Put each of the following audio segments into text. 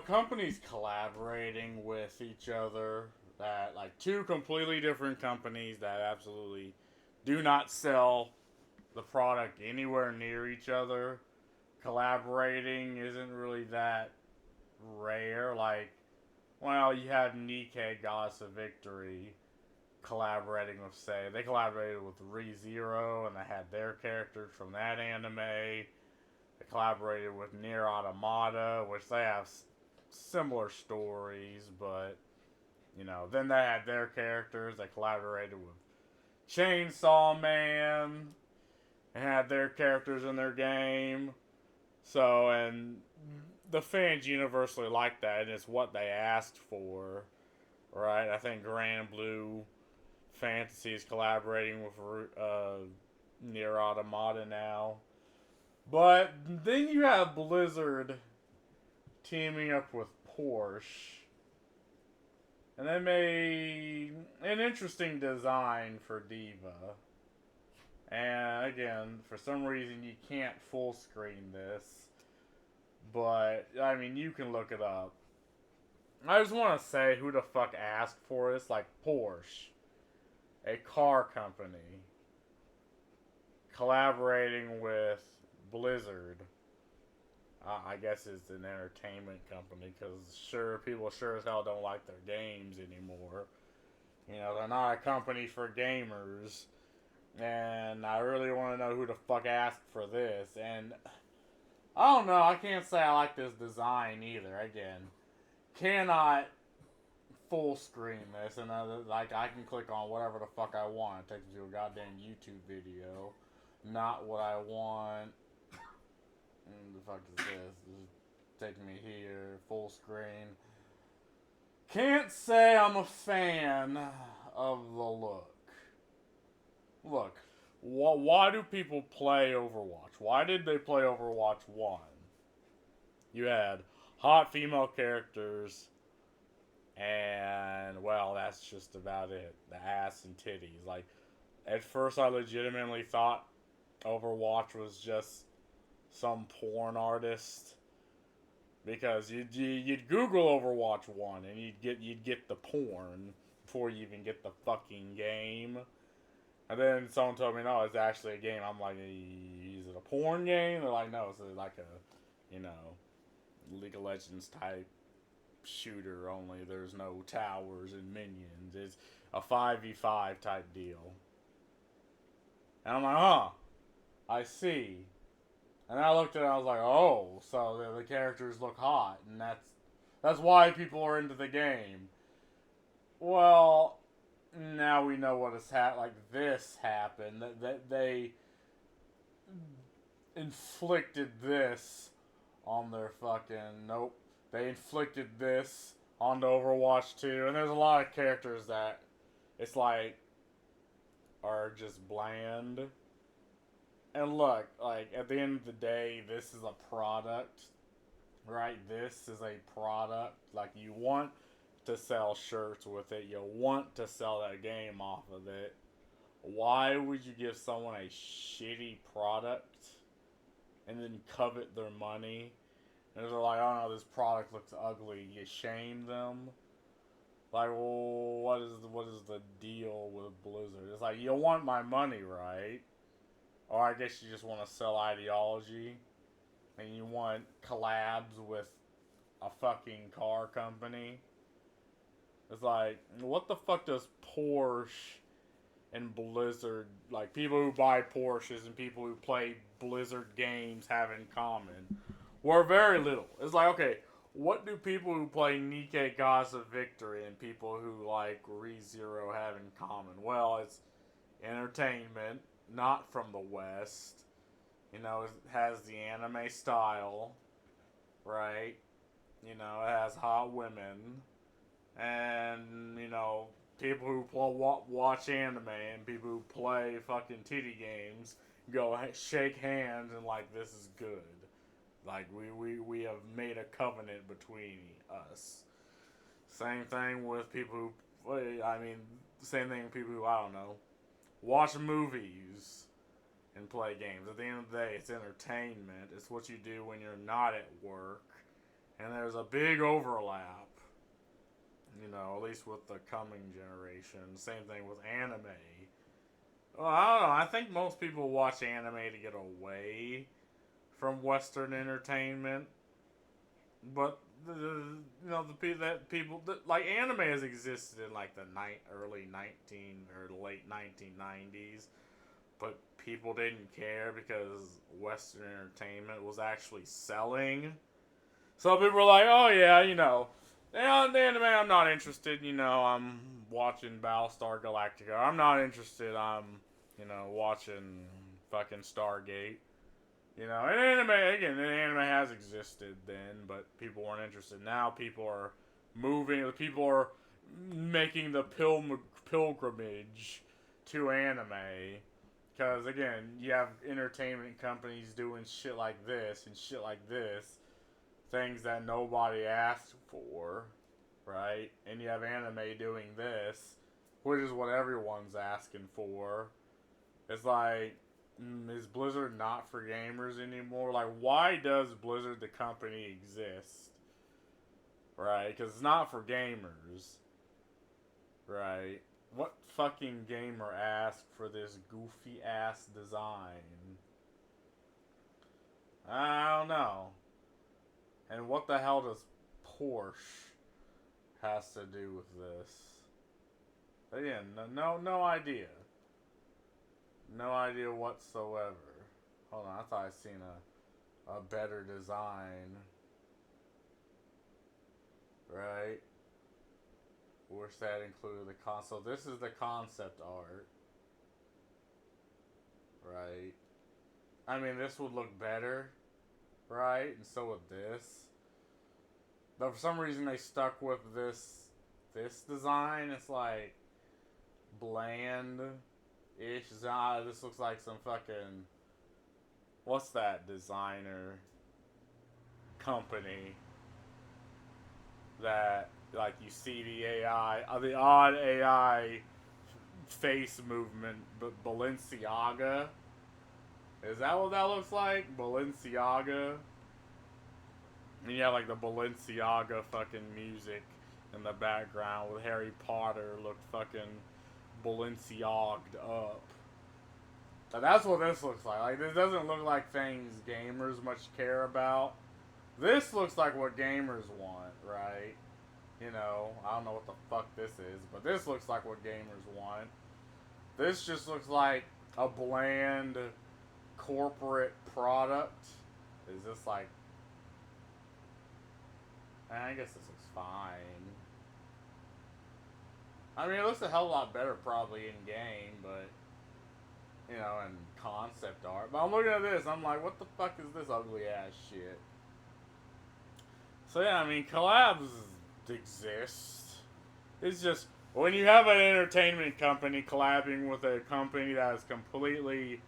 Companies collaborating with each other, that like two completely different companies that absolutely do not sell the product anywhere near each other, collaborating isn't really that rare. Like, well, you had Nikkei Goddess of Victory collaborating with, say, they collaborated with ReZero and they had their characters from that anime. They collaborated with Nier Automata, which they have similar stories, but then they had their characters. They collaborated with Chainsaw Man and had their characters in their game. So, and the fans universally like that, and it's what they asked for, right? I think Grand Blue Fantasy is collaborating with Nier Automata now. But then you have Blizzard teaming up with Porsche, and they made an interesting design for Diva. And again, for some reason, you can't full screen this, but I mean, you can look it up. I just want to say who the fuck asked for this. Like Porsche, a car company, collaborating with Blizzard. I guess it's an entertainment company because sure, people sure as hell don't like their games anymore. They're not a company for gamers. And I really want to know who the fuck asked for this. And I don't know. I can't say I like this design either. Again, cannot full screen this, and like I can click on whatever the fuck I want. It takes me to a goddamn YouTube video. Not what I want. And the fuck is this? This is taking me here. Full screen. Can't say I'm a fan of the look. Look, why do people play Overwatch? Why did they play Overwatch 1? You had hot female characters, and, well, that's just about it. The ass and titties. Like, at first, I legitimately thought Overwatch was just some porn artist. Because you'd Google Overwatch 1 and you'd get the porn before you even get the fucking game. And then someone told me, no, it's actually a game. I'm like, is it a porn game? They're like, no, it's like League of Legends type shooter, only there's no towers and minions. It's a 5v5 type deal. And I'm like, huh, I see. And I looked at it and I was like, oh, so the characters look hot. And that's why people are into the game. Well, now we know what has happened. Like, this happened. That they inflicted this on their fucking. Nope. They inflicted this onto Overwatch 2. And there's a lot of characters that it's like are just bland. And look, like, at the end of the day, this is a product, right? This is a product. Like, you want to sell shirts with it, you want to sell that game off of it. Why would you give someone a shitty product and then covet their money? And they're like, oh no, this product looks ugly. You shame them. Like, well, what is the deal with Blizzard? It's like, you want my money, right? Or I guess you just want to sell ideology, and you want collabs with a fucking car company. It's like, what the fuck does Porsche and Blizzard, like people who buy Porsches and people who play Blizzard games, have in common? Well, very little. It's like, okay, what do people who play Nikkei Gods of Victory and people who like ReZero have in common? Well, it's entertainment, not from the West. It has the anime style, right? It has hot women, and people who watch anime and people who play fucking titty games go shake hands and like this is good. Like we have made a covenant between us. Same thing with people who, I mean, same thing with people who, I don't know, watch movies and play games. At the end of the day, it's entertainment. It's what you do when you're not at work. And there's a big overlap. You know, at least with the coming generation. Same thing with anime. Well, I don't know. I think most people watch anime to get away from Western entertainment. But you know that people like anime has existed in like the early 19 or late 1990s, but people didn't care because Western entertainment was actually selling. So people were like, oh yeah, you know, the anime I'm not interested. You know, I'm watching Battlestar Galactica. I'm not interested. I'm, you know, watching fucking Stargate. You know, and anime has existed then, but people weren't interested. Now people are people are making the pilgrimage to anime. Because, again, you have entertainment companies doing shit like this and shit like this. Things that nobody asked for, right? And you have anime doing this, which is what everyone's asking for. It's like, is Blizzard not for gamers anymore? Like, why does Blizzard, the company, exist? Right? Because it's not for gamers. Right? What fucking gamer asked for this goofy ass design? I don't know. And what the hell does Porsche has to do with this? Again, no idea. No idea whatsoever. Hold on, I thought I seen a better design. Right? Wish that included the console. This is the concept art. Right? I mean, this would look better. Right? And so would this. But for some reason they stuck with this design. It's like bland-ish. This looks like some fucking, what's that designer company that, like, you see the AI, the odd AI face movement, but Balenciaga? Is that what that looks like? Balenciaga? And you have like the Balenciaga fucking music in the background with Harry Potter looked fucking Balenciaga'd up. And that's what this looks like. Like, this doesn't look like things gamers much care about. This looks like what gamers want, right? You know, I don't know what the fuck this is, but this looks like what gamers want. This just looks like a bland corporate product. Is this like, I guess this looks fine. I mean, it looks a hell of a lot better probably in game, but, you know, in concept art. But I'm looking at this, I'm like, what the fuck is this ugly ass shit? So yeah, I mean, collabs exist. It's just, when you have an entertainment company collabing with a company that is completely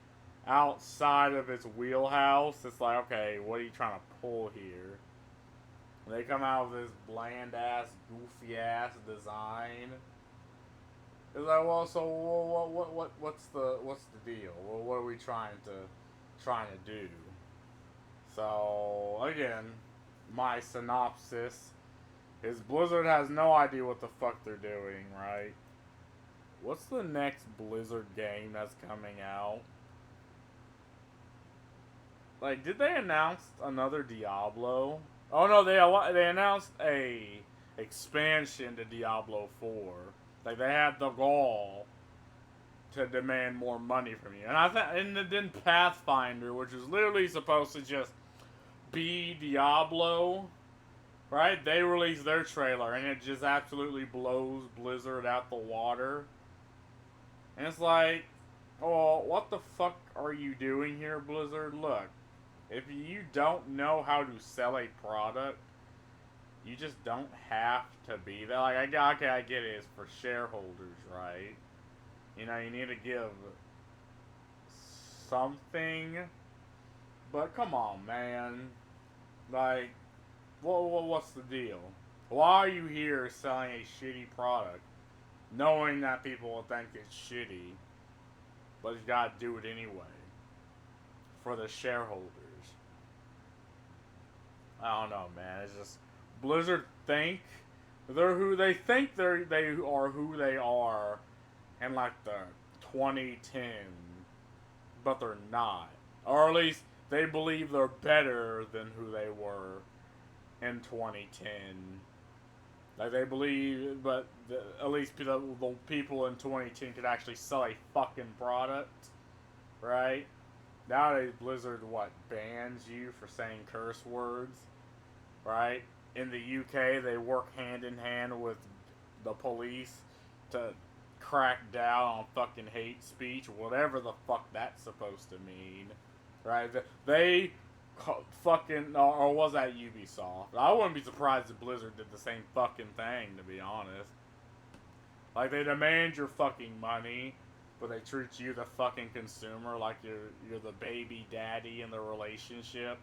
outside of its wheelhouse, it's like, okay, what are you trying to pull here? They come out with this bland ass, goofy ass design. It's like, well, so what's the deal? Well, what are we trying to do? So again, my synopsis is Blizzard has no idea what the fuck they're doing, right? What's the next Blizzard game that's coming out? Like, did they announce another Diablo? Oh no, they announced a expansion to Diablo 4. Like, they had the gall to demand more money from you. And then Pathfinder, which is literally supposed to just be Diablo, right? They released their trailer and it just absolutely blows Blizzard out the water. And it's like, oh, what the fuck are you doing here, Blizzard? Look, if you don't know how to sell a product, you just don't have to be there. Like, okay, I get it. It's for shareholders, right? You know, you need to give something. But come on, man. Like, what's the deal? Why are you here selling a shitty product, knowing that people will think it's shitty, but you gotta do it anyway for the shareholders? I don't know, man. It's just Blizzard think they're who they think they are who they are in like the 2010, but they're not, or at least they believe they're better than who they were in 2010. Like they believe, but at least the people in 2010 could actually sell a fucking product, right? Nowadays, Blizzard bans you for saying curse words, right? In the UK, they work hand in hand with the police to crack down on fucking hate speech, whatever the fuck that's supposed to mean, right? They fucking, or was that Ubisoft? I wouldn't be surprised if Blizzard did the same fucking thing, to be honest. Like they demand your fucking money, but they treat you, the fucking consumer, like you're the baby daddy in the relationship,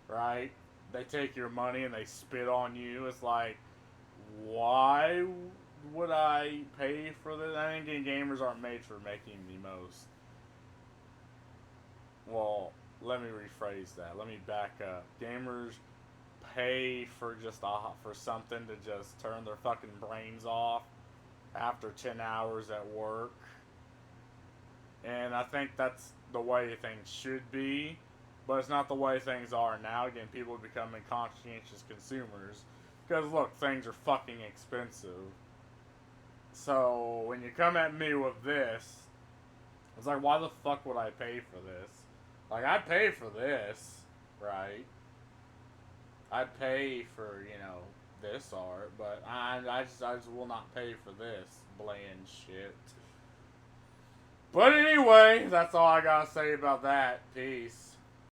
right? They take your money and they spit on you. It's like, why would I pay for this? I think gamers aren't made for making the most. Well, let me rephrase that. Let me back up. Gamers pay for for something to just turn their fucking brains off after 10 hours at work. And I think that's the way things should be, but it's not the way things are now. Again, people are becoming conscientious consumers because look, things are fucking expensive. So when you come at me with this, it's like, why the fuck would I pay for this? Like, I'd pay for this, right? I'd pay for, this art, but I just will not pay for this bland shit. But anyway, that's all I gotta say about that. Peace.